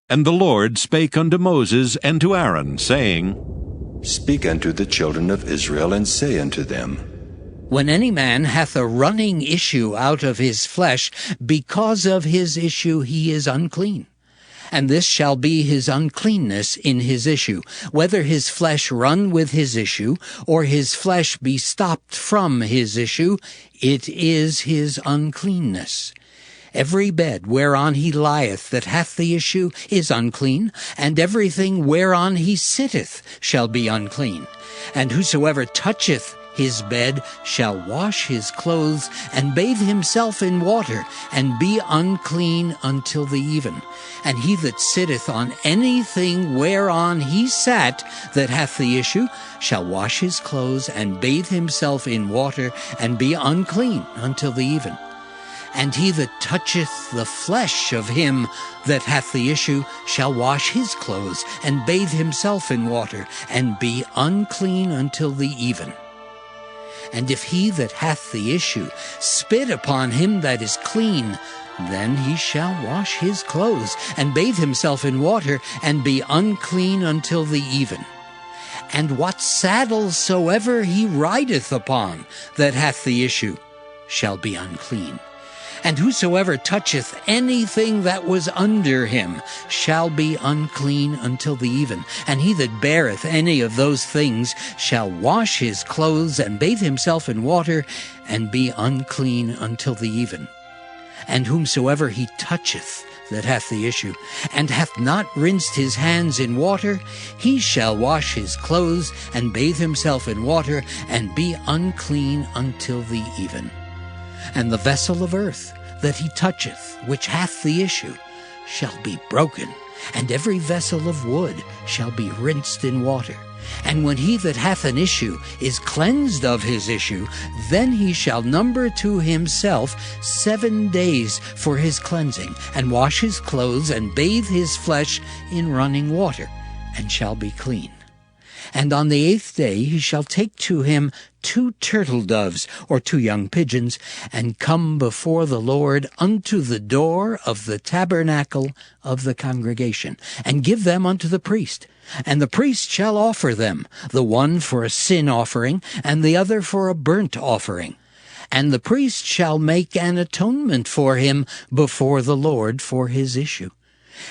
And the Lord spake unto Moses and to Aaron, saying, Speak unto the children of Israel, and say unto them, When any man hath a running issue out of his flesh, because of his issue he is unclean. And this shall be his uncleanness in his issue, whether his flesh run with his issue, or his flesh be stopped from his issue, it is his uncleanness. Every bed whereon he lieth that hath the issue is unclean, and everything whereon he sitteth shall be unclean. And whosoever toucheth his bed shall wash his clothes, and bathe himself in water, and be unclean until the even. And he that sitteth on anything whereon he sat that hath the issue shall wash his clothes, and bathe himself in water, and be unclean until the even. And he that toucheth the flesh of him that hath the issue shall wash his clothes, and bathe himself in water, and be unclean until the even. And if he that hath the issue spit upon him that is clean, then he shall wash his clothes, and bathe himself in water, and be unclean until the even. And what saddle soever he rideth upon that hath the issue shall be unclean. And whosoever toucheth anything that was under him shall be unclean until the even. And he that beareth any of those things shall wash his clothes, and bathe himself in water, and be unclean until the even. And whomsoever he toucheth that hath the issue, and hath not rinsed his hands in water, he shall wash his clothes, and bathe himself in water, and be unclean until the even. And the vessel of earth that he toucheth, which hath the issue, shall be broken, and every vessel of wood shall be rinsed in water. And when he that hath an issue is cleansed of his issue, then he shall number to himself 7 days for his cleansing, and wash his clothes, and bathe his flesh in running water, and shall be clean. And on the 8th day he shall take to him 2 turtle doves, or 2 young pigeons, and come before the Lord unto the door of the tabernacle of the congregation, and give them unto the priest. And the priest shall offer them, the one for a sin offering, and the other for a burnt offering. And the priest shall make an atonement for him before the Lord for his issue.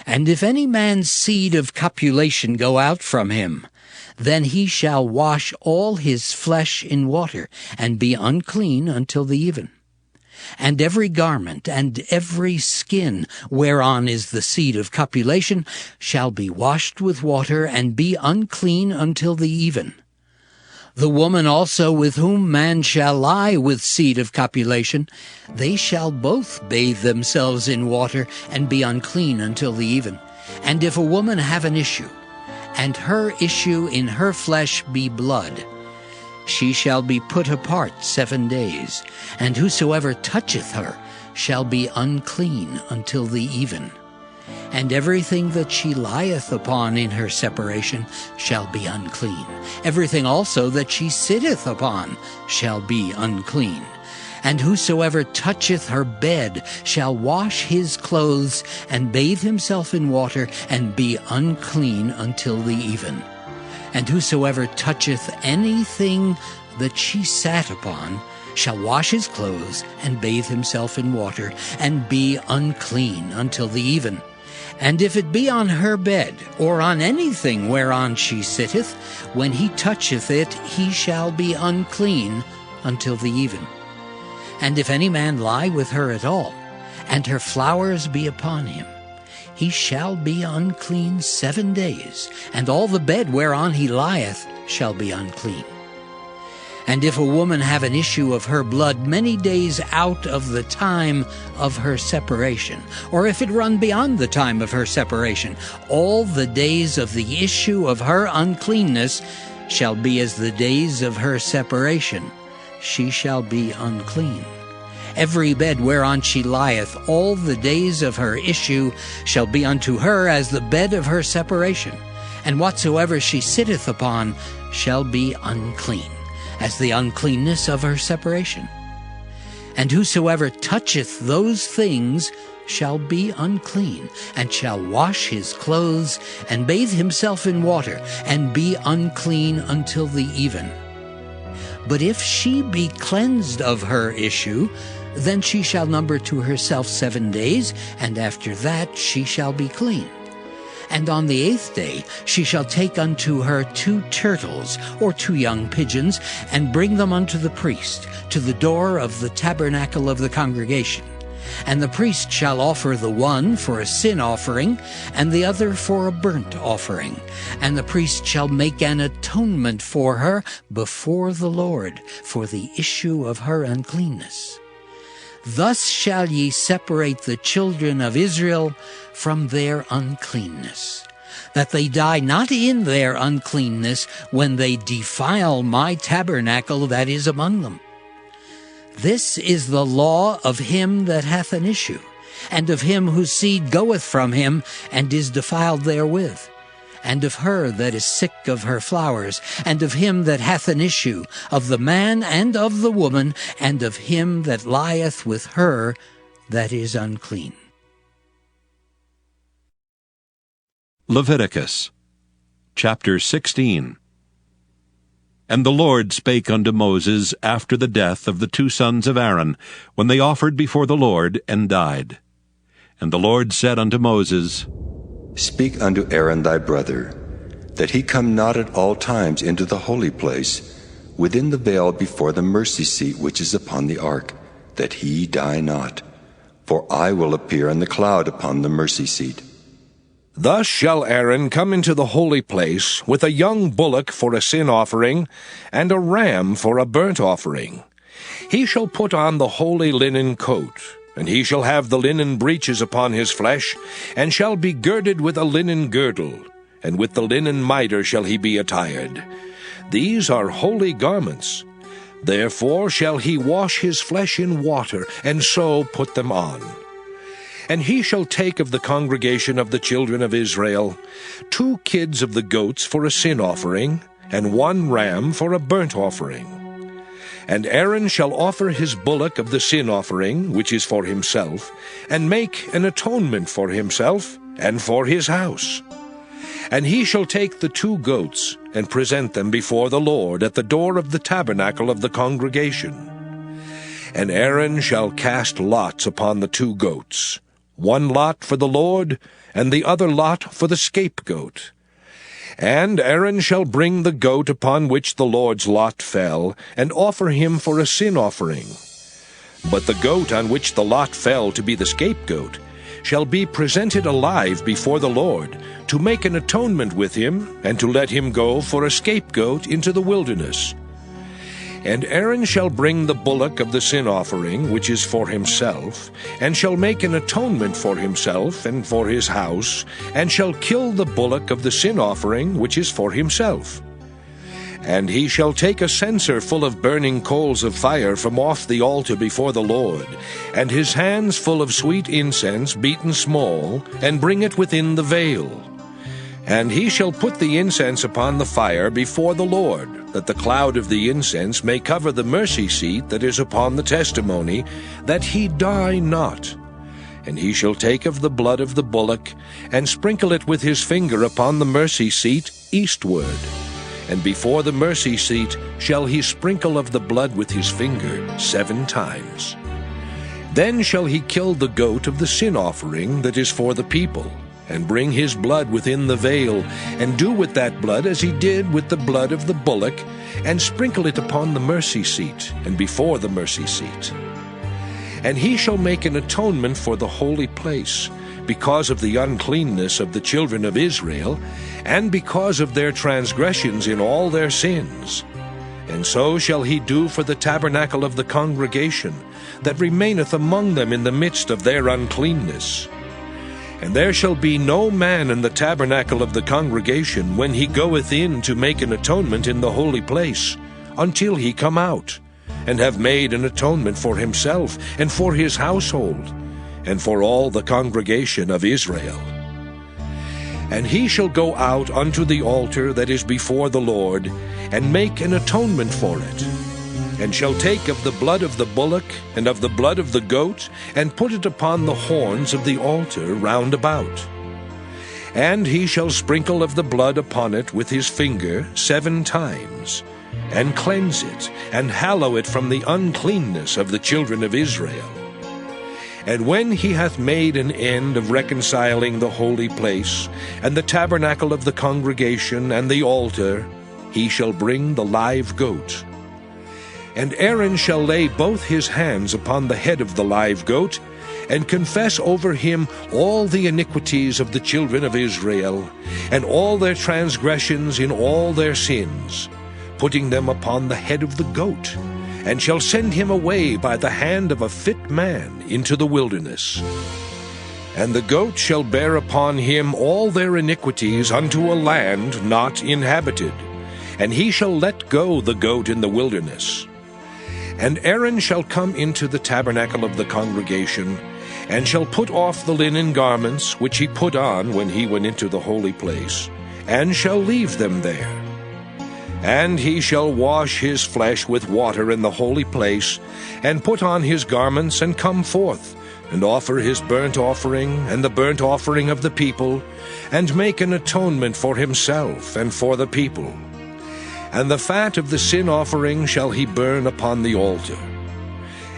And if any man's seed of copulation go out from him, then he shall wash all his flesh in water, and be unclean until the even. And every garment and every skin whereon is the seed of copulation shall be washed with water, and be unclean until the even. The woman also with whom man shall lie with seed of copulation, they shall both bathe themselves in water, and be unclean until the even. And if a woman have an issue, and her issue in her flesh be blood, she shall be put apart 7 days, and whosoever toucheth her shall be unclean until the even. And everything that she lieth upon in her separation shall be unclean. Everything also that she sitteth upon shall be unclean. And whosoever toucheth her bed shall wash his clothes, and bathe himself in water, and be unclean until the even. And whosoever toucheth anything that she sat upon shall wash his clothes, and bathe himself in water, and be unclean until the even. And if it be on her bed, or on anything whereon she sitteth, when he toucheth it, he shall be unclean until the even. And if any man lie with her at all, and her flowers be upon him, he shall be unclean 7 days, and all the bed whereon he lieth shall be unclean. And if a woman have an issue of her blood many days out of the time of her separation, or if it run beyond the time of her separation, all the days of the issue of her uncleanness shall be as the days of her separation. She shall be unclean. Every bed whereon she lieth all the days of her issue shall be unto her as the bed of her separation, and whatsoever she sitteth upon shall be unclean, as the uncleanness of her separation. And whosoever toucheth those things shall be unclean, and shall wash his clothes, and bathe himself in water, and be unclean until the even. But if she be cleansed of her issue, then she shall number to herself 7 days, and after that she shall be clean. And on the 8th day she shall take unto her 2 turtles, or 2 young pigeons, and bring them unto the priest, to the door of the tabernacle of the congregation. And the priest shall offer the one for a sin offering, and the other for a burnt offering. And the priest shall make an atonement for her before the Lord, for the issue of her uncleanness. Thus shall ye separate the children of Israel from their uncleanness, that they die not in their uncleanness when they defile my tabernacle that is among them. This is the law of him that hath an issue, and of him whose seed goeth from him, and is defiled therewith, and of her that is sick of her flowers, and of him that hath an issue, of the man and of the woman, and of him that lieth with her that is unclean. Leviticus chapter 16. And the Lord spake unto Moses after the death of the 2 sons of Aaron, when they offered before the Lord, and died. And the Lord said unto Moses, Speak unto Aaron thy brother, that he come not at all times into the holy place, within the veil before the mercy seat which is upon the ark, that he die not. For I will appear in the cloud upon the mercy seat. Thus shall Aaron come into the holy place with a young bullock for a sin offering, and a ram for a burnt offering. He shall put on the holy linen coat, and he shall have the linen breeches upon his flesh, and shall be girded with a linen girdle, and with the linen mitre shall he be attired. These are holy garments. Therefore shall he wash his flesh in water, and so put them on. And he shall take of the congregation of the children of Israel 2 kids of the goats for a sin offering, and 1 ram for a burnt offering. And Aaron shall offer his bullock of the sin offering, which is for himself, and make an atonement for himself and for his house. And he shall take the 2 goats, and present them before the Lord at the door of the tabernacle of the congregation. And Aaron shall cast lots upon the 2 goats, 1 lot for the Lord, and the other lot for the scapegoat. And Aaron shall bring the goat upon which the Lord's lot fell, and offer him for a sin offering. But the goat on which the lot fell to be the scapegoat shall be presented alive before the Lord, to make an atonement with him, and to let him go for a scapegoat into the wilderness. And Aaron shall bring the bullock of the sin offering, which is for himself, and shall make an atonement for himself and for his house, and shall kill the bullock of the sin offering, which is for himself. And he shall take a censer full of burning coals of fire from off the altar before the Lord, and his hands full of sweet incense beaten small, and bring it within the veil. And he shall put the incense upon the fire before the Lord, that the cloud of the incense may cover the mercy seat that is upon the testimony, that he die not. And he shall take of the blood of the bullock, and sprinkle it with his finger upon the mercy seat eastward. And before the mercy seat shall he sprinkle of the blood with his finger 7 times. Then shall he kill the goat of the sin offering that is for the people, and bring his blood within the veil, and do with that blood as he did with the blood of the bullock, and sprinkle it upon the mercy seat, and before the mercy seat. And he shall make an atonement for the holy place, because of the uncleanness of the children of Israel, and because of their transgressions in all their sins. And so shall he do for the tabernacle of the congregation, that remaineth among them in the midst of their uncleanness. And there shall be no man in the tabernacle of the congregation when he goeth in to make an atonement in the holy place, until he come out, and have made an atonement for himself, and for his household, and for all the congregation of Israel. And he shall go out unto the altar that is before the Lord, and make an atonement for it. and shall take of the blood of the bullock and of the blood of the goat, and put it upon the horns of the altar round about. And he shall sprinkle of the blood upon it with his finger 7 times, and cleanse it, and hallow it from the uncleanness of the children of Israel. And when he hath made an end of reconciling the holy place, and the tabernacle of the congregation, and the altar, he shall bring the live goat. And Aaron shall lay both his hands upon the head of the live goat, and confess over him all the iniquities of the children of Israel, and all their transgressions in all their sins, putting them upon the head of the goat, and shall send him away by the hand of a fit man into the wilderness. And the goat shall bear upon him all their iniquities unto a land not inhabited, and he shall let go the goat in the wilderness. And Aaron shall come into the tabernacle of the congregation, and shall put off the linen garments which he put on when he went into the holy place, and shall leave them there. And he shall wash his flesh with water in the holy place, and put on his garments, and come forth, and offer his burnt offering, and the burnt offering of the people, and make an atonement for himself and for the people. And the fat of the sin offering shall he burn upon the altar.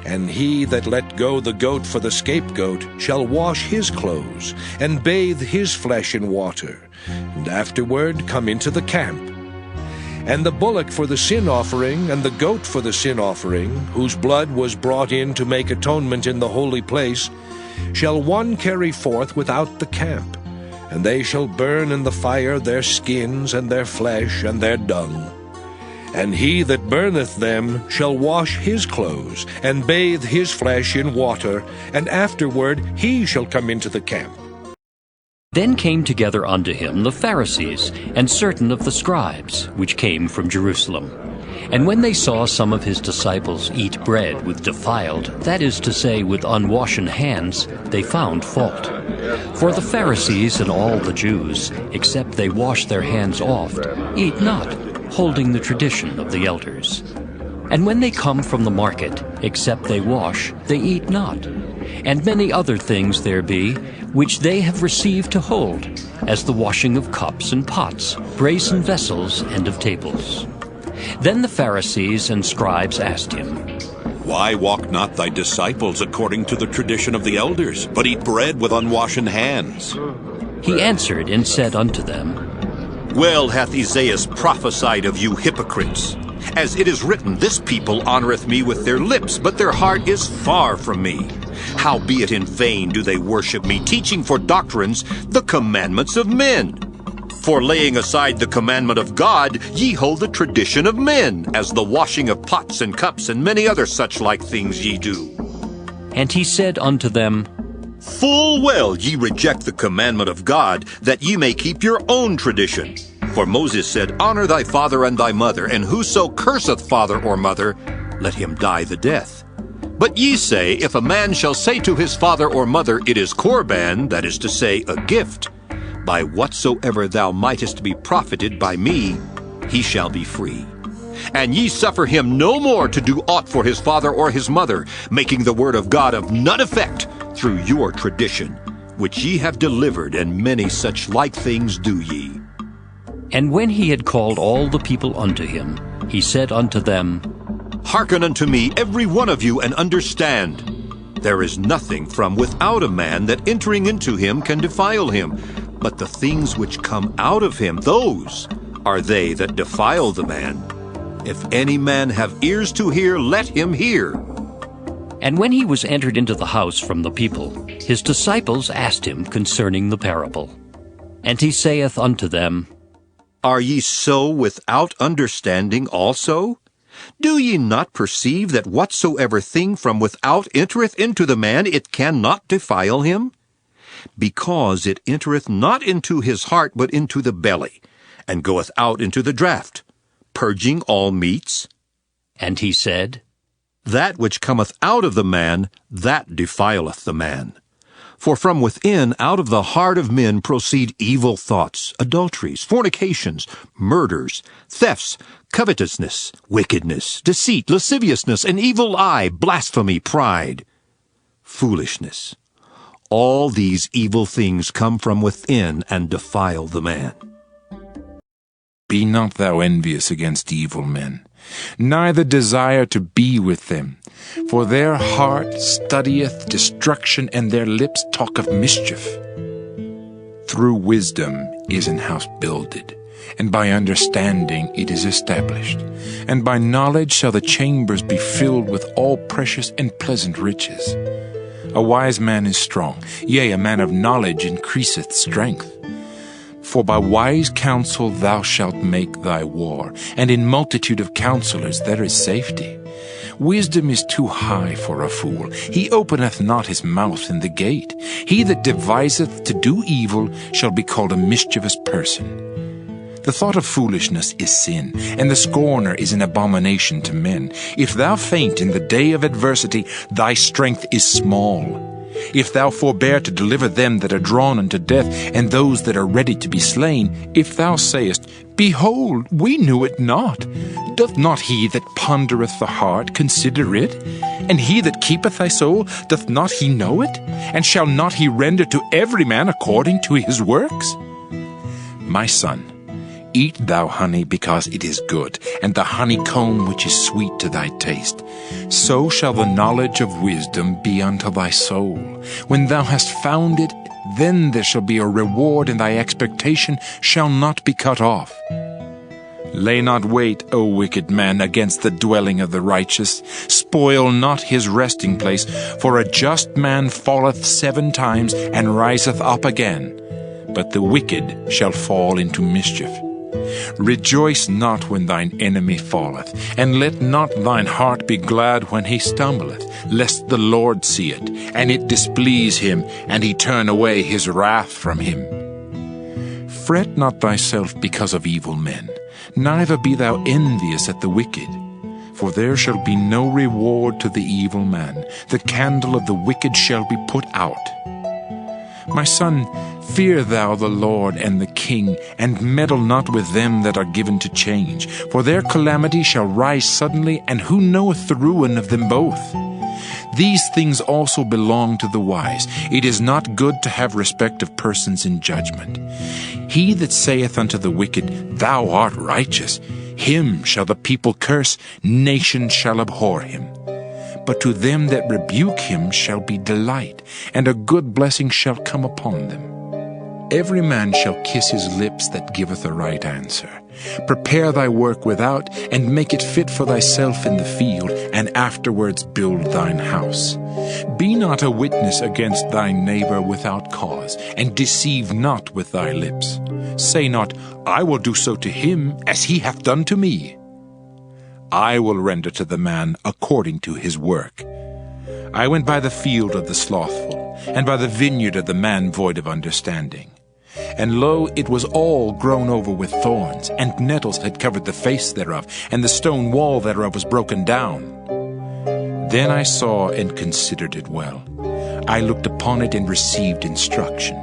And he that let go the goat for the scapegoat shall wash his clothes, and bathe his flesh in water, and afterward come into the camp. And the bullock for the sin offering, and the goat for the sin offering, whose blood was brought in to make atonement in the holy place, shall one carry forth without the camp, and they shall burn in the fire their skins, and their flesh, and their dung. And he that burneth them shall wash his clothes, and bathe his flesh in water, and afterward he shall come into the camp. Then came together unto him the Pharisees, and certain of the scribes, which came from Jerusalem. And when they saw some of his disciples eat bread with defiled, that is to say, with unwashen hands, they found fault. For the Pharisees and all the Jews, except they wash their hands oft, eat not, holding the tradition of the elders. And when they come from the market, except they wash, they eat not. And many other things there be, which they have received to hold, as the washing of cups and pots, brazen vessels, and of tables. Then the Pharisees and scribes asked him, Why walk not thy disciples according to the tradition of the elders, but eat bread with unwashen hands? He answered and said unto them, Well hath Isaiah prophesied of you hypocrites. As it is written, This people honoureth me with their lips, but their heart is far from me. Howbeit in vain do they worship me, teaching for doctrines the commandments of men. For laying aside the commandment of God, ye hold the tradition of men, as the washing of pots and cups, and many other such like things ye do. And he said unto them, Full well ye reject the commandment of God, that ye may keep your own tradition. For Moses said, Honour thy father and thy mother, and whoso curseth father or mother, let him die the death. But ye say, If a man shall say to his father or mother, It is Corban, that is to say, a gift, by whatsoever thou mightest be profited by me, he shall be free. And ye suffer him no more to do aught for his father or his mother, making the word of God of none effect through your tradition, which ye have delivered, and many such like things do ye. And when he had called all the people unto him, he said unto them, Hearken unto me, every one of you, and understand. There is nothing from without a man that entering into him can defile him, but the things which come out of him, those are they that defile the man. If any man have ears to hear, let him hear. And when he was entered into the house from the people, his disciples asked him concerning the parable. And he saith unto them, Are ye so without understanding also? Do ye not perceive that whatsoever thing from without entereth into the man, it cannot defile him? Because it entereth not into his heart, but into the belly, and goeth out into the draught, purging all meats? And he said, That which cometh out of the man, that defileth the man. For from within, out of the heart of men, proceed evil thoughts, adulteries, fornications, murders, thefts, covetousness, wickedness, deceit, lasciviousness, an evil eye, blasphemy, pride, foolishness. All these evil things come from within and defile the man. Be not thou envious against evil men, neither desire to be with them. For their heart studieth destruction, and their lips talk of mischief. Through wisdom is an house builded, and by understanding it is established. And by knowledge shall the chambers be filled with all precious and pleasant riches. A wise man is strong, yea, a man of knowledge increaseth strength. For by wise counsel thou shalt make thy war, and in multitude of counselors there is safety. Wisdom is too high for a fool. He openeth not his mouth in the gate. He that deviseth to do evil shall be called a mischievous person. The thought of foolishness is sin, and the scorner is an abomination to men. If thou faint in the day of adversity, thy strength is small. If thou forbear to deliver them that are drawn unto death, and those that are ready to be slain, if thou sayest, Behold, we knew it not, doth not he that pondereth the heart consider it? And he that keepeth thy soul, doth not he know it? And shall not he render to every man according to his works? My son, eat thou honey because it is good, and the honeycomb which is sweet to thy taste. So shall the knowledge of wisdom be unto thy soul. When thou hast found it, then there shall be a reward, and thy expectation shall not be cut off. Lay not wait, O wicked man, against the dwelling of the righteous. Spoil not his resting place, for a just man falleth 7 times, and riseth up again. But the wicked shall fall into mischief. Rejoice not when thine enemy falleth, and let not thine heart be glad when he stumbleth, lest the Lord see it, and it displease him, and he turn away his wrath from him. Fret not thyself because of evil men, neither be thou envious at the wicked. For there shall be no reward to the evil man. The candle of the wicked shall be put out. My son, fear thou the Lord and the king, and meddle not with them that are given to change. For their calamity shall rise suddenly, and who knoweth the ruin of them both? These things also belong to the wise. It is not good to have respect of persons in judgment. He that saith unto the wicked, Thou art righteous, him shall the people curse, nations shall abhor him. But to them that rebuke him shall be delight, and a good blessing shall come upon them. Every man shall kiss his lips that giveth a right answer. Prepare thy work without, and make it fit for thyself in the field, and afterwards build thine house. Be not a witness against thy neighbor without cause, and deceive not with thy lips. Say not, I will do so to him as he hath done to me. I will render to the man according to his work. I went by the field of the slothful, and by the vineyard of the man void of understanding. And lo, it was all grown over with thorns, and nettles had covered the face thereof, and the stone wall thereof was broken down. Then I saw and considered it well. I looked upon it and received instruction.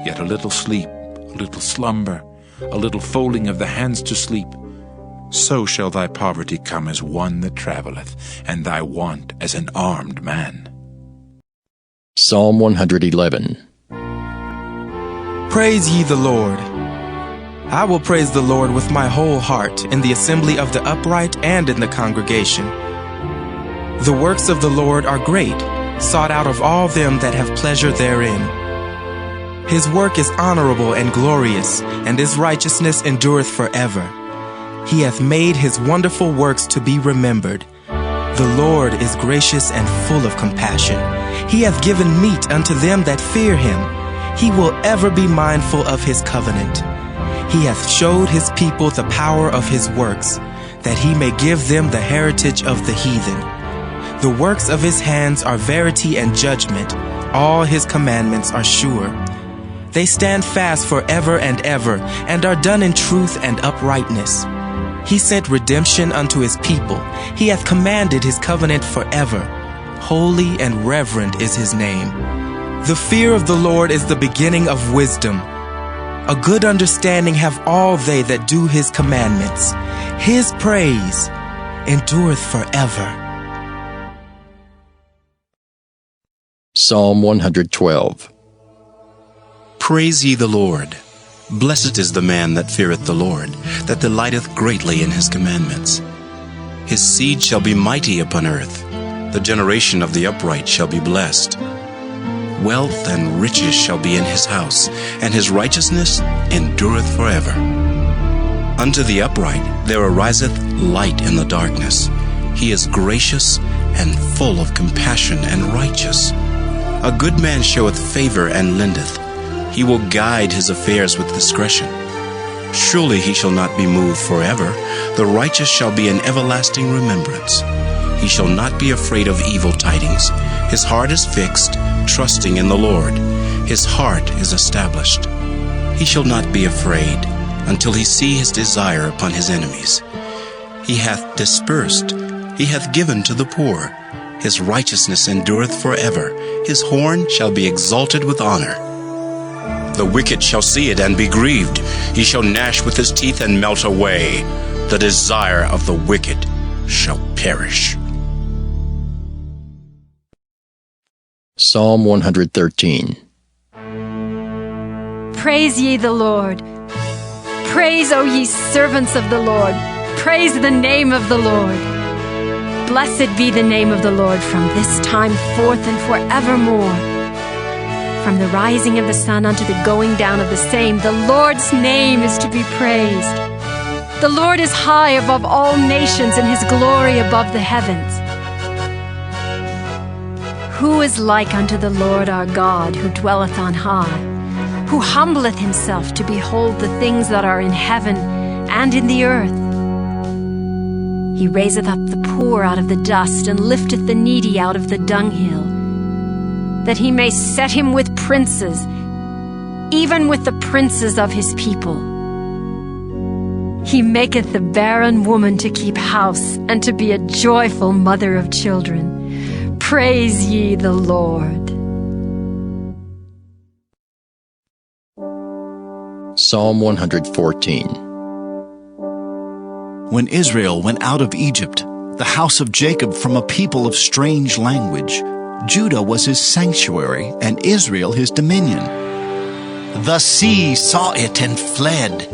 Yet a little sleep, a little slumber, a little folding of the hands to sleep, so shall thy poverty come as one that travelleth, and thy want as an armed man. Psalm 111. Praise ye the Lord. I will praise the Lord with my whole heart, in the assembly of the upright and in the congregation. The works of the Lord are great, sought out of all them that have pleasure therein. His work is honorable and glorious, and his righteousness endureth forever. He hath made his wonderful works to be remembered. The Lord is gracious and full of compassion. He hath given meat unto them that fear him. He will ever be mindful of his covenant. He hath showed his people the power of his works, that he may give them the heritage of the heathen. The works of his hands are verity and judgment. All his commandments are sure. They stand fast forever and ever, and are done in truth and uprightness. He sent redemption unto his people. He hath commanded his covenant forever. Holy and reverend is his name. The fear of the Lord is the beginning of wisdom. A good understanding have all they that do his commandments. His praise endureth forever. Psalm 112. Praise ye the Lord. Blessed is the man that feareth the Lord, that delighteth greatly in his commandments. His seed shall be mighty upon earth. The generation of the upright shall be blessed. Wealth and riches shall be in his house, and his righteousness endureth forever. Unto the upright there ariseth light in the darkness. He is gracious and full of compassion and righteous. A good man showeth favor and lendeth. He will guide his affairs with discretion. Surely he shall not be moved forever. The righteous shall be in everlasting remembrance. He shall not be afraid of evil tidings. His heart is fixed, trusting in the Lord. His heart is established. He shall not be afraid until he see his desire upon his enemies. He hath dispersed, he hath given to the poor. His righteousness endureth forever. His horn shall be exalted with honor. The wicked shall see it and be grieved. He shall gnash with his teeth and melt away. The desire of the wicked shall perish. Psalm 113. Praise ye the Lord. Praise, O ye servants of the Lord. Praise the name of the Lord. Blessed be the name of the Lord from this time forth and forevermore. From the rising of the sun unto the going down of the same, the Lord's name is to be praised. The Lord is high above all nations, and his glory above the heavens. Who is like unto the Lord our God, who dwelleth on high, who humbleth himself to behold the things that are in heaven and in the earth? He raiseth up the poor out of the dust, and lifteth the needy out of the dunghill, that he may set him with princes, even with the princes of his people. He maketh the barren woman to keep house, and to be a joyful mother of children. Praise ye the Lord. Psalm 114. When Israel went out of Egypt, the house of Jacob from a people of strange language, Judah was his sanctuary, and Israel his dominion. The sea saw it and fled.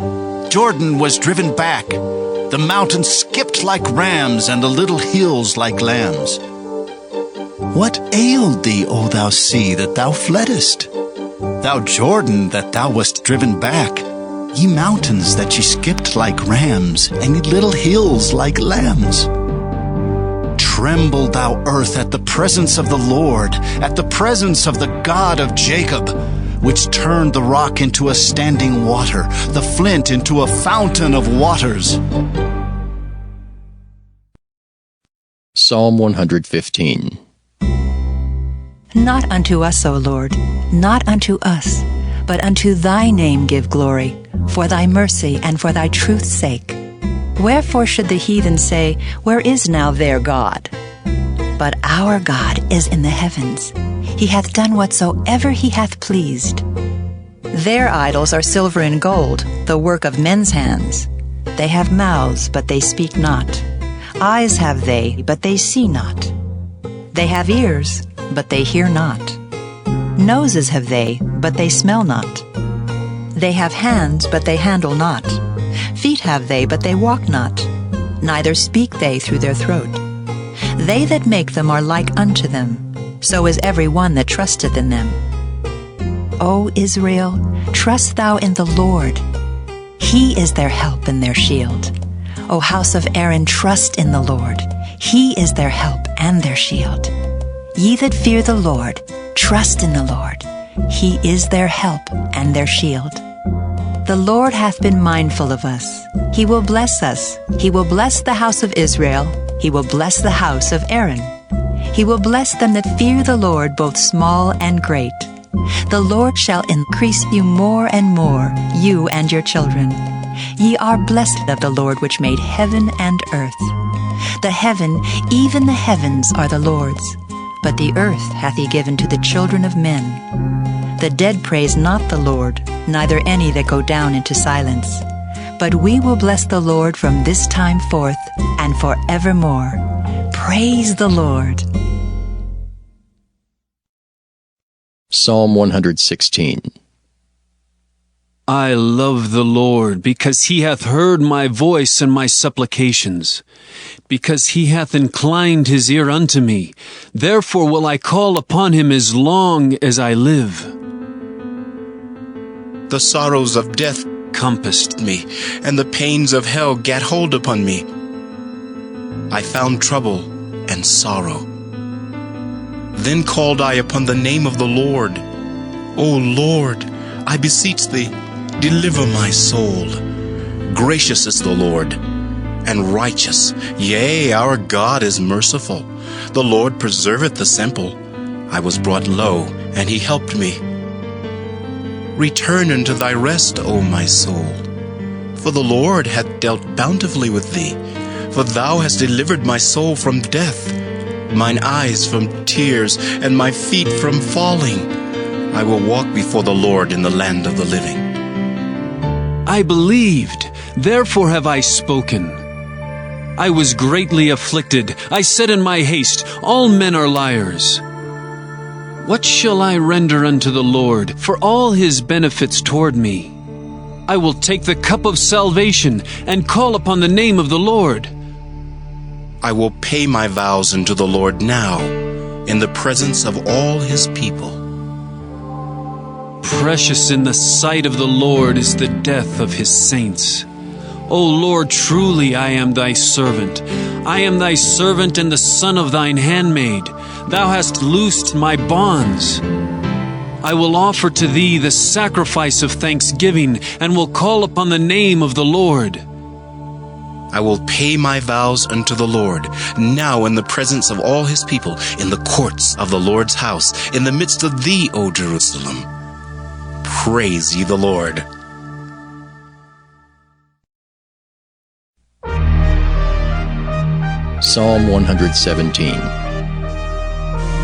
Jordan was driven back. The mountains skipped like rams, and the little hills like lambs. What ailed thee, O thou sea, that thou fleddest? Thou Jordan, that thou wast driven back? Ye mountains, that ye skipped like rams, and ye little hills like lambs? Tremble, thou earth, at the presence of the Lord, at the presence of the God of Jacob, which turned the rock into a standing water, the flint into a fountain of waters. Psalm 115. Not unto us, O Lord, not unto us, but unto thy name give glory, for thy mercy and for thy truth's sake. Wherefore should the heathen say, Where is now their God? But our God is in the heavens. He hath done whatsoever he hath pleased. Their idols are silver and gold, the work of men's hands. They have mouths, but they speak not. Eyes have they, but they see not. They have ears, but they hear not. Noses have they, but they smell not. They have hands, but they handle not. Feet have they, but they walk not. Neither speak they through their throat. They that make them are like unto them. So is every one that trusteth in them. O Israel, trust thou in the Lord. He is their help and their shield. O house of Aaron, trust in the Lord. He is their help and their shield. Ye that fear the Lord, trust in the Lord. He is their help and their shield. The Lord hath been mindful of us. He will bless us. He will bless the house of Israel. He will bless the house of Aaron. He will bless them that fear the Lord, both small and great. The Lord shall increase you more and more, you and your children. Ye are blessed of the Lord, which made heaven and earth. The heaven, even the heavens, are the Lord's. but the earth hath he given to the children of men. The dead praise not the Lord, neither any that go down into silence. But we will bless the Lord from this time forth and forevermore. Praise the Lord. Psalm 116. I love the Lord, because he hath heard my voice and my supplications, because he hath inclined his ear unto me. Therefore will I call upon him as long as I live. The sorrows of death compassed me, and the pains of hell gat hold upon me. I found trouble and sorrow. Then called I upon the name of the Lord. O Lord, I beseech thee, deliver my soul. Gracious is the Lord, and righteous. Yea, our God is merciful. The Lord preserveth the simple. I was brought low, and he helped me. Return unto thy rest, O my soul. For the Lord hath dealt bountifully with thee. For thou hast delivered my soul from death, mine eyes from tears, and my feet from falling. I will walk before the Lord in the land of the living. I believed, therefore have I spoken. I was greatly afflicted. I said in my haste, all men are liars. What shall I render unto the Lord for all his benefits toward me? I will take the cup of salvation and call upon the name of the Lord. I will pay my vows unto the Lord now, in the presence of all his people. Precious in the sight of the Lord is the death of his saints. O Lord, truly I am thy servant. I am thy servant and the son of thine handmaid. Thou hast loosed my bonds. I will offer to thee the sacrifice of thanksgiving, and will call upon the name of the Lord. I will pay my vows unto the Lord, now in the presence of all his people, in the courts of the Lord's house, in the midst of thee, O Jerusalem. Praise ye the Lord. Psalm 117.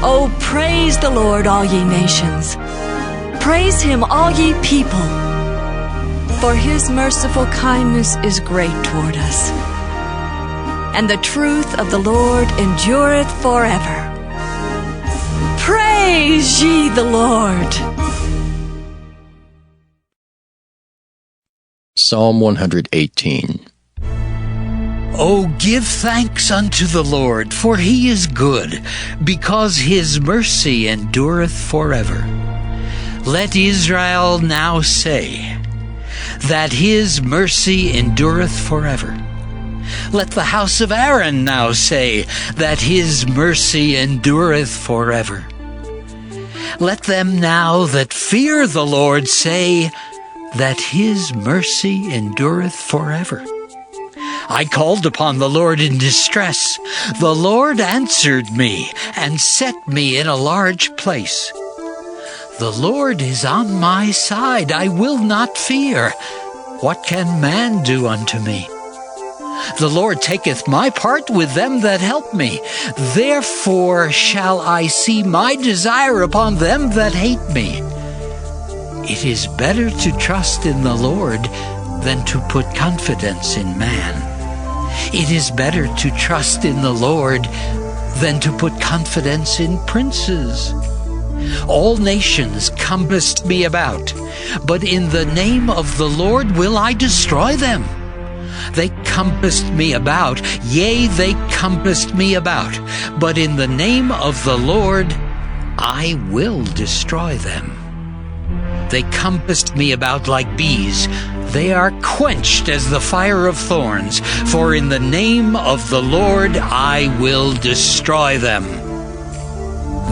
Oh, praise the Lord, all ye nations. Praise him, all ye people. For his merciful kindness is great toward us, and the truth of the Lord endureth forever. Praise ye the Lord. Psalm 118. O give thanks unto the Lord, for he is good, because his mercy endureth forever. Let Israel now say, that his mercy endureth forever. Let the house of Aaron now say, that his mercy endureth forever. Let them now that fear the Lord say, that his mercy endureth forever. I called upon the Lord in distress. The Lord answered me and set me in a large place. The Lord is on my side. I will not fear. What can man do unto me? The Lord taketh my part with them that help me. Therefore shall I see my desire upon them that hate me. It is better to trust in the Lord than to put confidence in man. It is better to trust in the Lord than to put confidence in princes. All nations compassed me about, but in the name of the Lord will I destroy them. They compassed me about, yea, they compassed me about, but in the name of the Lord I will destroy them. They compassed me about like bees. They are quenched as the fire of thorns, for in the name of the Lord I will destroy them.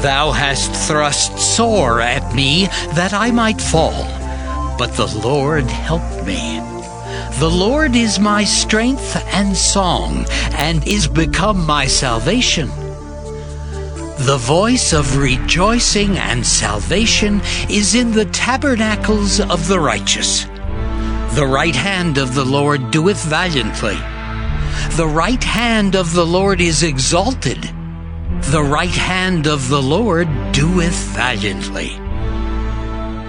Thou hast thrust sore at me that I might fall, but the Lord helped me. The Lord is my strength and song, and is become my salvation. The voice of rejoicing and salvation is in the tabernacles of the righteous. The right hand of the Lord doeth valiantly. The right hand of the Lord is exalted. The right hand of the Lord doeth valiantly.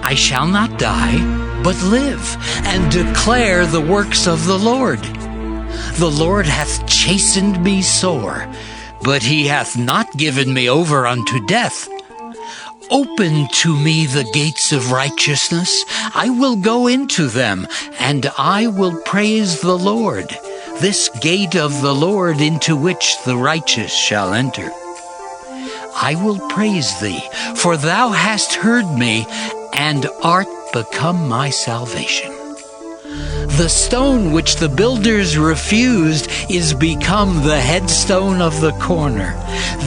I shall not die, but live, and declare the works of the Lord. The Lord hath chastened me sore, but he hath not given me over unto death. Open to me the gates of righteousness. I will go into them, and I will praise the Lord, this gate of the Lord into which the righteous shall enter. I will praise thee, for thou hast heard me, and art become my salvation. The stone which the builders refused is become the headstone of the corner.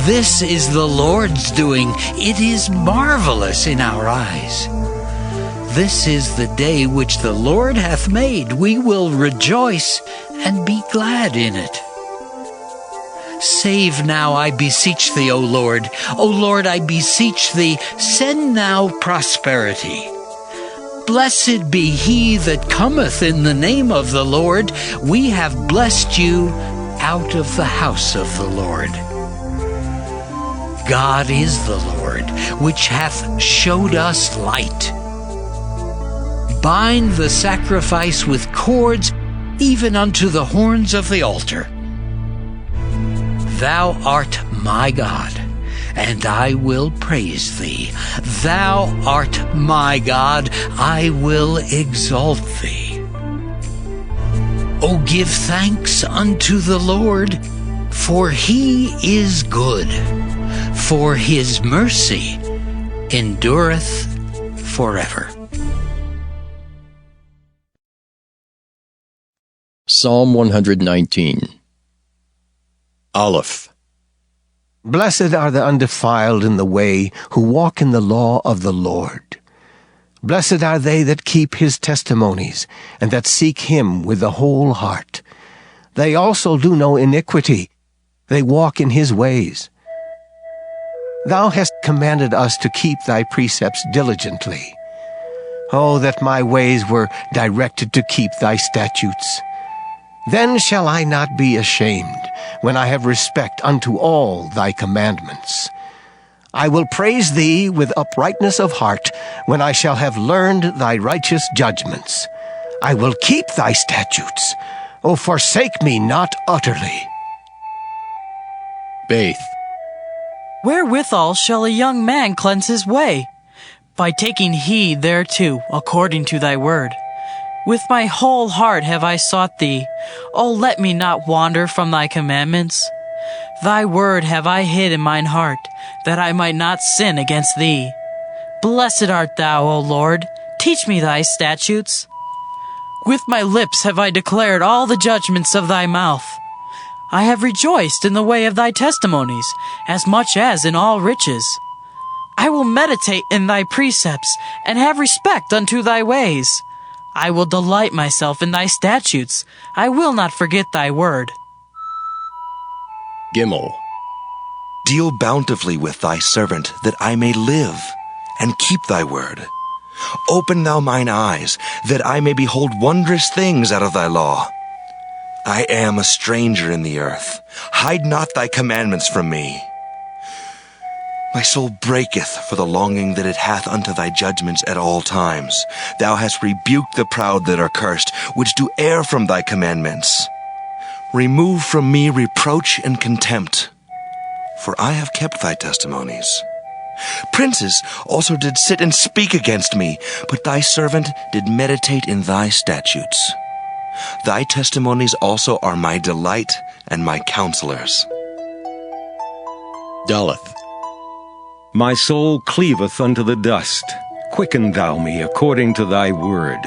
This is the Lord's doing. It is marvelous in our eyes. This is the day which the Lord hath made. We will rejoice and be glad in it. Save now, I beseech thee, O Lord. O Lord, I beseech thee, send now prosperity. Blessed be he that cometh in the name of the Lord. We have blessed you out of the house of the Lord. God is the Lord, which hath showed us light. Bind the sacrifice with cords, even unto the horns of the altar. Thou art my God, and I will praise thee. Thou art my God, I will exalt thee. O give thanks unto the Lord, for he is good, for his mercy endureth forever. Psalm 119. Aleph. Blessed are the undefiled in the way, who walk in the law of the Lord. Blessed are they that keep his testimonies, and that seek him with the whole heart. They also do no iniquity, they walk in his ways. Thou hast commanded us to keep thy precepts diligently. Oh, that my ways were directed to keep thy statutes. Then shall I not be ashamed, when I have respect unto all thy commandments. I will praise thee with uprightness of heart, when I shall have learned thy righteous judgments. I will keep thy statutes. O forsake me not utterly. Baith. Wherewithal shall a young man cleanse his way? By taking heed thereto, according to thy word. With my whole heart have I sought thee. O let me not wander from thy commandments. Thy word have I hid in mine heart, that I might not sin against thee. Blessed art thou, O Lord. Teach me thy statutes. With my lips have I declared all the judgments of thy mouth. I have rejoiced in the way of thy testimonies, as much as in all riches. I will meditate in thy precepts, and have respect unto thy ways. I will delight myself in thy statutes. I will not forget thy word. Gimel. Deal bountifully with thy servant, that I may live, and keep thy word. Open thou mine eyes, that I may behold wondrous things out of thy law. I am a stranger in the earth. Hide not thy commandments from me. My soul breaketh for the longing that it hath unto thy judgments at all times. Thou hast rebuked the proud that are cursed, which do err from thy commandments. Remove from me reproach and contempt, for I have kept thy testimonies. Princes also did sit and speak against me, but thy servant did meditate in thy statutes. Thy testimonies also are my delight and my counselors. Daleth. My soul cleaveth unto the dust. Quicken thou me according to thy word.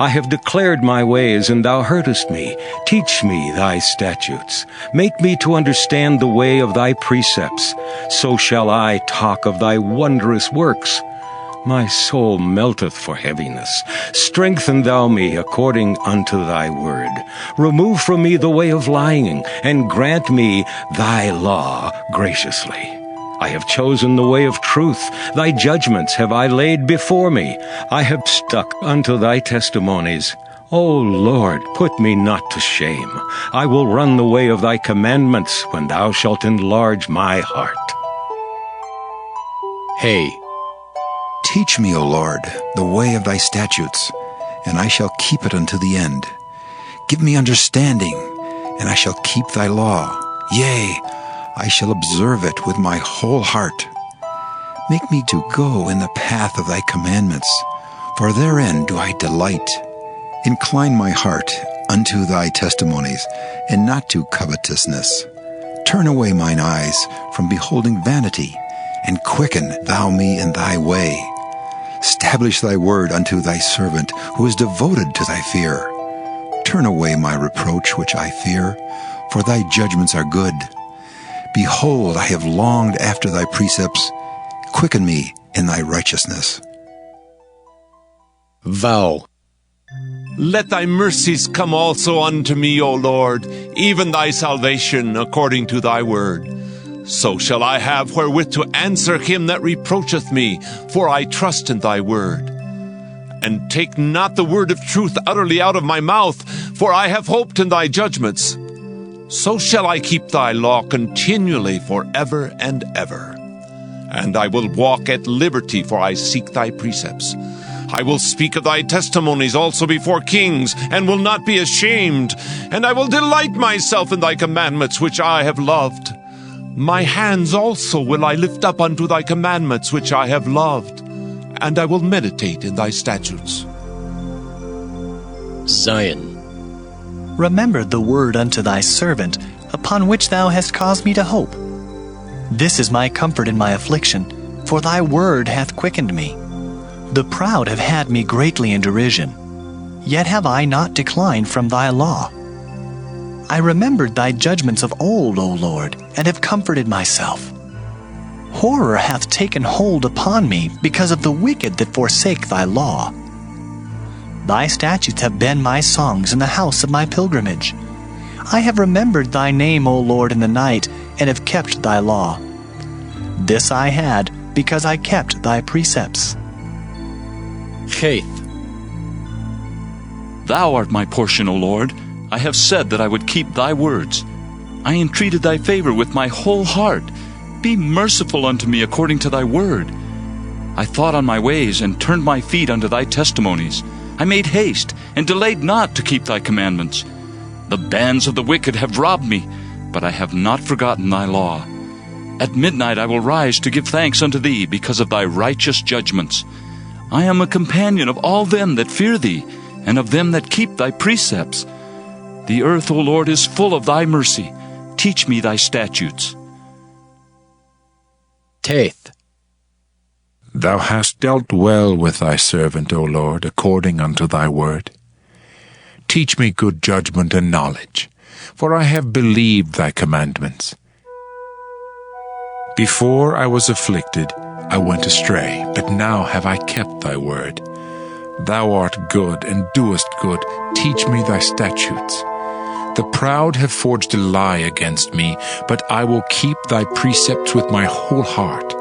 I have declared my ways, and thou heardest me. Teach me thy statutes. Make me to understand the way of thy precepts. So shall I talk of thy wondrous works. My soul melteth for heaviness. Strengthen thou me according unto thy word. Remove from me the way of lying, and grant me thy law graciously. I have chosen the way of truth. Thy judgments have I laid before me. I have stuck unto thy testimonies. O Lord, put me not to shame. I will run the way of thy commandments when thou shalt enlarge my heart. Hay. Teach me, O Lord, the way of thy statutes, and I shall keep it unto the end. Give me understanding, and I shall keep thy law. Yea, I shall observe it with my whole heart. Make me to go in the path of thy commandments, for therein do I delight. Incline my heart unto thy testimonies, and not to covetousness. Turn away mine eyes from beholding vanity, and quicken thou me in thy way. Establish thy word unto thy servant, who is devoted to thy fear. Turn away my reproach which I fear, for thy judgments are good. Behold, I have longed after thy precepts. Quicken me in thy righteousness. Vow. Let thy mercies come also unto me, O Lord, even thy salvation according to thy word. So shall I have wherewith to answer him that reproacheth me, for I trust in thy word. And take not the word of truth utterly out of my mouth, for I have hoped in thy judgments. So shall I keep thy law continually forever and ever. And I will walk at liberty, for I seek thy precepts. I will speak of thy testimonies also before kings, and will not be ashamed. And I will delight myself in thy commandments, which I have loved. My hands also will I lift up unto thy commandments, which I have loved. And I will meditate in thy statutes. Zion. Remember the word unto thy servant, upon which thou hast caused me to hope. This is my comfort in my affliction, for thy word hath quickened me. The proud have had me greatly in derision, yet have I not declined from thy law. I remembered thy judgments of old, O Lord, and have comforted myself. Horror hath taken hold upon me because of the wicked that forsake thy law. Thy statutes have been my songs in the house of my pilgrimage. I have remembered thy name, O Lord, in the night, and have kept thy law. This I had because I kept thy precepts. Cheth. Thou art my portion, O Lord. I have said that I would keep thy words. I entreated thy favor with my whole heart. Be merciful unto me according to thy word. I thought on my ways, and turned my feet unto thy testimonies. I made haste, and delayed not to keep thy commandments. The bands of the wicked have robbed me, but I have not forgotten thy law. At midnight I will rise to give thanks unto thee because of thy righteous judgments. I am a companion of all them that fear thee, and of them that keep thy precepts. The earth, O Lord, is full of thy mercy. Teach me thy statutes. Teth. Thou hast dealt well with thy servant, O Lord, according unto thy word. Teach me good judgment and knowledge, for I have believed thy commandments. Before I was afflicted, I went astray, but now have I kept thy word. Thou art good, and doest good. Teach me thy statutes. The proud have forged a lie against me, but I will keep thy precepts with my whole heart.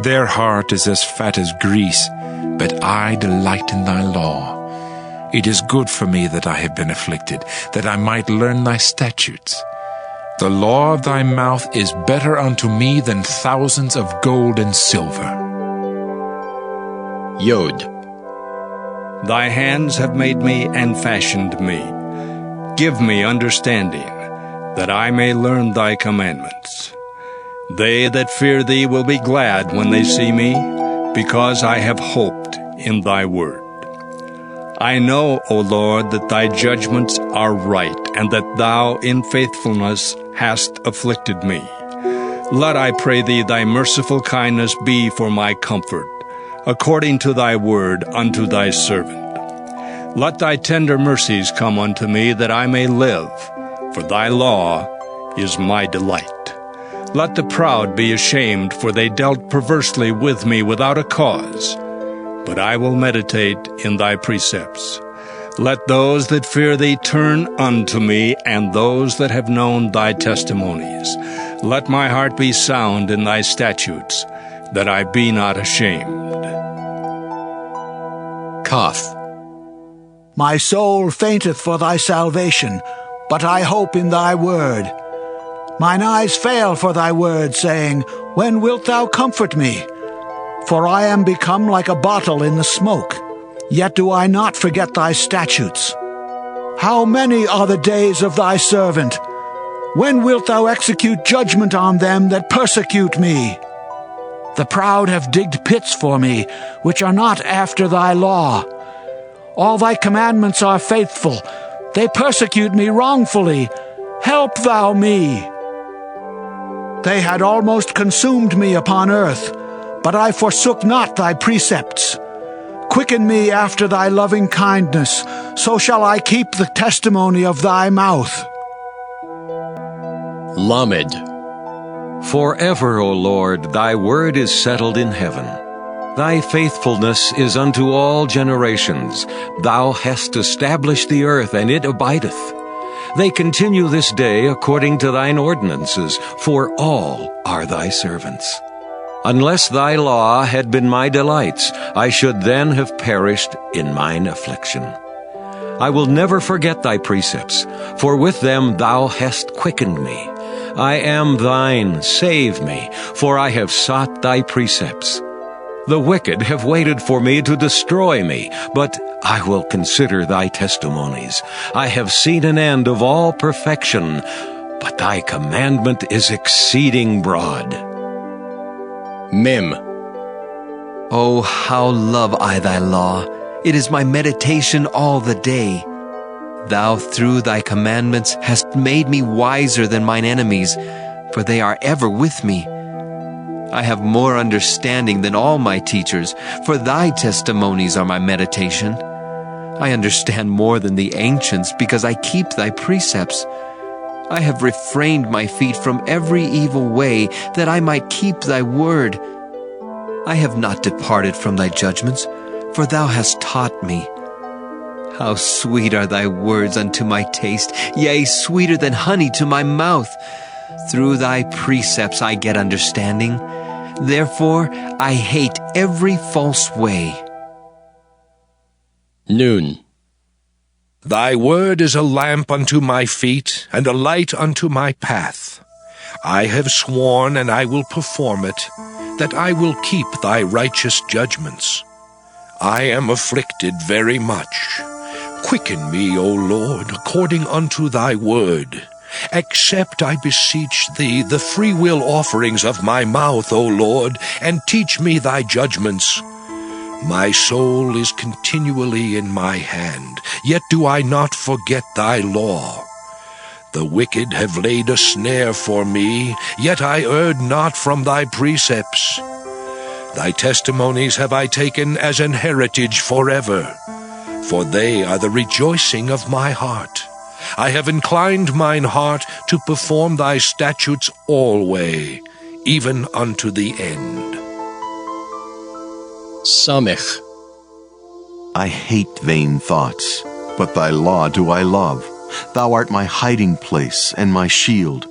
Their heart is as fat as grease, but I delight in thy law. It is good for me that I have been afflicted, that I might learn thy statutes. The law of thy mouth is better unto me than thousands of gold and silver. Yod. Thy hands have made me and fashioned me. Give me understanding, that I may learn thy commandments. They that fear thee will be glad when they see me, because I have hoped in thy word. I know, O Lord, that thy judgments are right, and that thou in faithfulness hast afflicted me. Let, I pray thee, thy merciful kindness be for my comfort, according to thy word unto thy servant. Let thy tender mercies come unto me, that I may live, for thy law is my delight. Let the proud be ashamed, for they dealt perversely with me without a cause. But I will meditate in thy precepts. Let those that fear thee turn unto me, and those that have known thy testimonies. Let my heart be sound in thy statutes, that I be not ashamed. Kaf. My soul fainteth for thy salvation, but I hope in thy word. Mine eyes fail for thy word, saying, When wilt thou comfort me? For I am become like a bottle in the smoke, yet do I not forget thy statutes. How many are the days of thy servant? When wilt thou execute judgment on them that persecute me? The proud have digged pits for me, which are not after thy law. All thy commandments are faithful. They persecute me wrongfully. Help thou me. They had almost consumed me upon earth, but I forsook not thy precepts. Quicken me after thy loving kindness, so shall I keep the testimony of thy mouth. Lamed. Forever, O Lord, thy word is settled in heaven. Thy faithfulness is unto all generations. Thou hast established the earth, and it abideth. They continue this day according to thine ordinances, for all are thy servants. Unless thy law had been my delights, I should then have perished in mine affliction. I will never forget thy precepts, for with them thou hast quickened me. I am thine, save me, for I have sought thy precepts. The wicked have waited for me to destroy me, but I will consider thy testimonies. I have seen an end of all perfection, but thy commandment is exceeding broad. Mem. Oh, how love I thy law! It is my meditation all the day. Thou through thy commandments hast made me wiser than mine enemies, for they are ever with me. I have more understanding than all my teachers, for thy testimonies are my meditation. I understand more than the ancients, because I keep thy precepts. I have refrained my feet from every evil way, that I might keep thy word. I have not departed from thy judgments, for thou hast taught me. How sweet are thy words unto my taste, yea, sweeter than honey to my mouth. Through thy precepts I get understanding. Therefore I hate every false way. Noon. Thy word is a lamp unto my feet, and a light unto my path. I have sworn, and I will perform it, that I will keep thy righteous judgments. I am afflicted very much. Quicken me, O Lord, according unto thy word. Accept, I beseech thee, the freewill offerings of my mouth, O Lord, and teach me thy judgments. My soul is continually in my hand, yet do I not forget thy law. The wicked have laid a snare for me, yet I erred not from thy precepts. Thy testimonies have I taken as an heritage forever, for they are the rejoicing of my heart. I have inclined mine heart to perform thy statutes alway, even unto the end. Samech. I hate vain thoughts, but thy law do I love. Thou art my hiding place and my shield.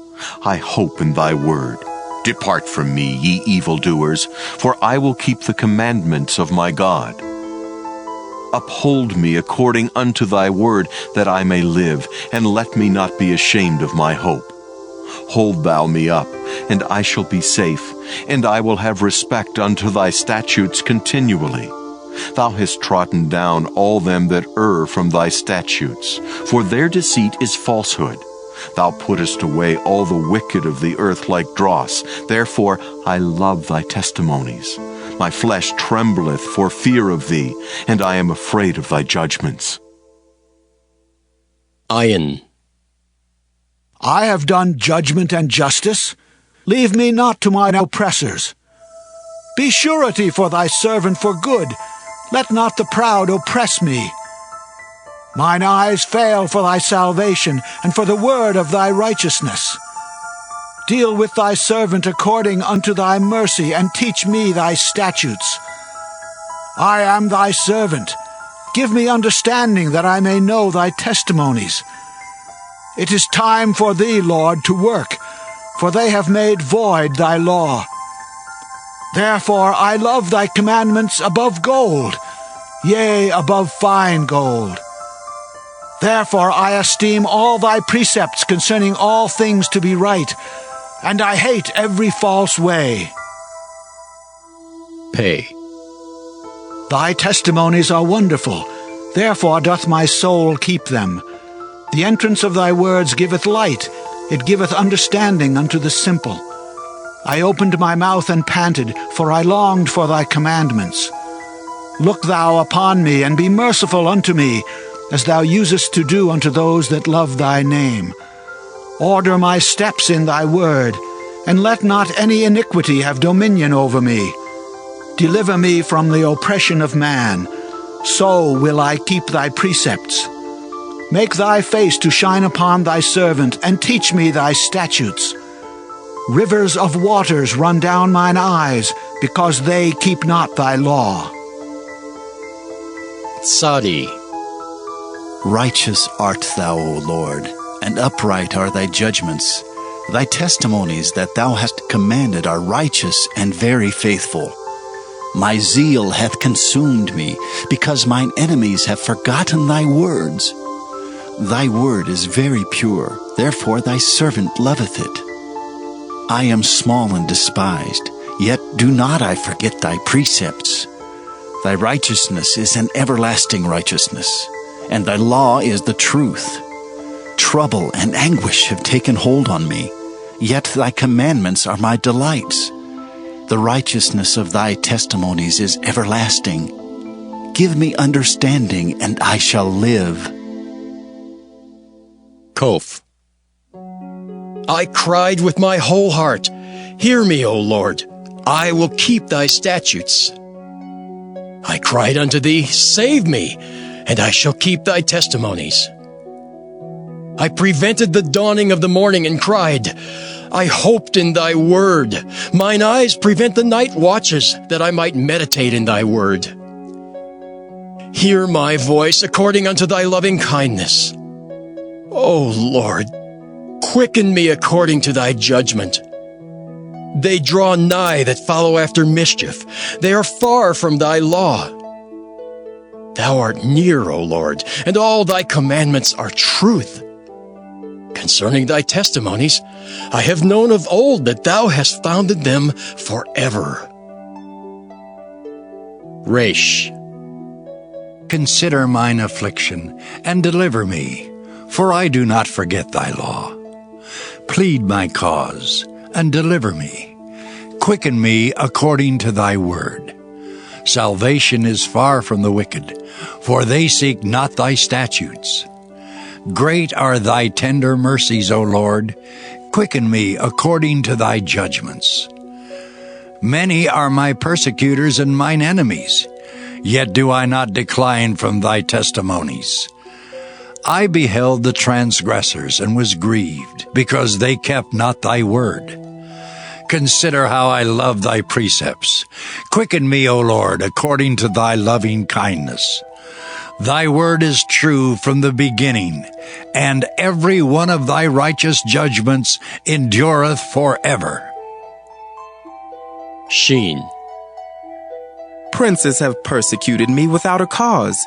I hope in thy word. Depart from me, ye evildoers, for I will keep the commandments of my God. Uphold me according unto thy word, that I may live, and let me not be ashamed of my hope. Hold thou me up, and I shall be safe, and I will have respect unto thy statutes continually. Thou hast trodden down all them that err from thy statutes, for their deceit is falsehood. Thou puttest away all the wicked of the earth like dross. Therefore I love thy testimonies. My flesh trembleth for fear of thee, and I am afraid of thy judgments. Ayin. I have done judgment and justice. Leave me not to mine oppressors. Be surety for thy servant for good. Let not the proud oppress me. Mine eyes fail for thy salvation, and for the word of thy righteousness. Deal with thy servant according unto thy mercy, and teach me thy statutes. I am thy servant. Give me understanding, that I may know thy testimonies. It is time for thee, Lord, to work, for they have made void thy law. Therefore I love thy commandments above gold, yea, above fine gold. Therefore I esteem all thy precepts concerning all things to be right, and I hate every false way. Pay. Thy testimonies are wonderful, therefore doth my soul keep them. The entrance of thy words giveth light, it giveth understanding unto the simple. I opened my mouth and panted, for I longed for thy commandments. Look thou upon me, and be merciful unto me, as thou usest to do unto those that love thy name. Order my steps in thy word, and let not any iniquity have dominion over me. Deliver me from the oppression of man, so will I keep thy precepts. Make thy face to shine upon thy servant, and teach me thy statutes. Rivers of waters run down mine eyes, because they keep not thy law. Sadi. Righteous art thou, O Lord, and upright are thy judgments. Thy testimonies that thou hast commanded are righteous and very faithful. My zeal hath consumed me, because mine enemies have forgotten thy words. Thy word is very pure, therefore thy servant loveth it. I am small and despised, yet do not I forget thy precepts. Thy righteousness is an everlasting righteousness, and thy law is the truth. Trouble and anguish have taken hold on me, yet thy commandments are my delights. The righteousness of thy testimonies is everlasting. Give me understanding, and I shall live. Kof. I cried with my whole heart, Hear me, O Lord, I will keep thy statutes. I cried unto thee, Save me, and I shall keep thy testimonies. I prevented the dawning of the morning and cried, I hoped in thy word. Mine eyes prevent the night watches, that I might meditate in thy word. Hear my voice according unto thy loving kindness. O Lord, quicken me according to thy judgment. They draw nigh that follow after mischief. They are far from thy law. Thou art near, O Lord, and all thy commandments are truth. Concerning thy testimonies, I have known of old that thou hast founded them forever. Resh. Consider mine affliction, and deliver me, for I do not forget thy law. Plead my cause, and deliver me. Quicken me according to thy word. Salvation is far from the wicked, for they seek not thy statutes. Great are thy tender mercies, O Lord. Quicken me according to thy judgments. Many are my persecutors and mine enemies, yet do I not decline from thy testimonies. I beheld the transgressors and was grieved, because they kept not thy word. Consider how I love thy precepts. Quicken me, O Lord, according to thy loving kindness. Thy word is true from the beginning, and every one of thy righteous judgments endureth forever. Sheen. Princes have persecuted me without a cause,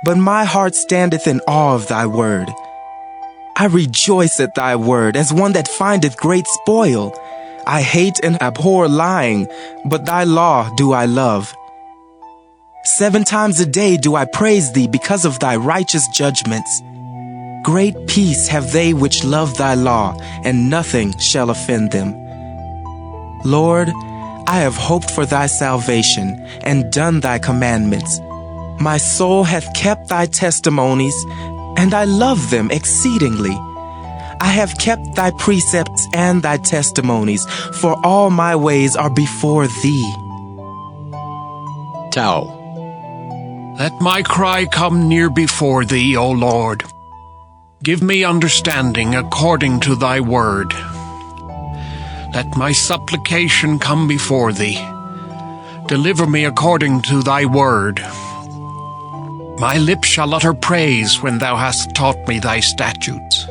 but my heart standeth in awe of thy word. I rejoice at thy word as one that findeth great spoil. I hate and abhor lying, but thy law do I love. 7 times a day do I praise thee because of thy righteous judgments. Great peace have they which love thy law, and nothing shall offend them. Lord, I have hoped for thy salvation, and done thy commandments. My soul hath kept thy testimonies, and I love them exceedingly. I have kept thy precepts and thy testimonies, for all my ways are before thee. Tau. Let my cry come near before thee, O Lord. Give me understanding according to thy word. Let my supplication come before thee. Deliver me according to thy word. My lips shall utter praise when thou hast taught me thy statutes.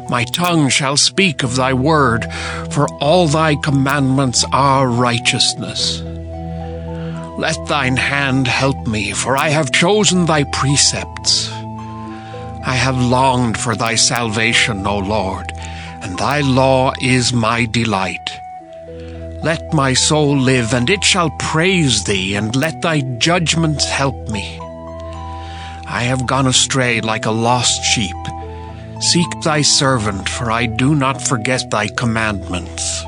My tongue shall speak of thy word, for all thy commandments are righteousness. Let thine hand help me, for I have chosen thy precepts. I have longed for thy salvation, O Lord, and thy law is my delight. Let my soul live, and it shall praise thee, and let thy judgments help me. I have gone astray like a lost sheep. Seek thy servant, for I do not forget thy commandments.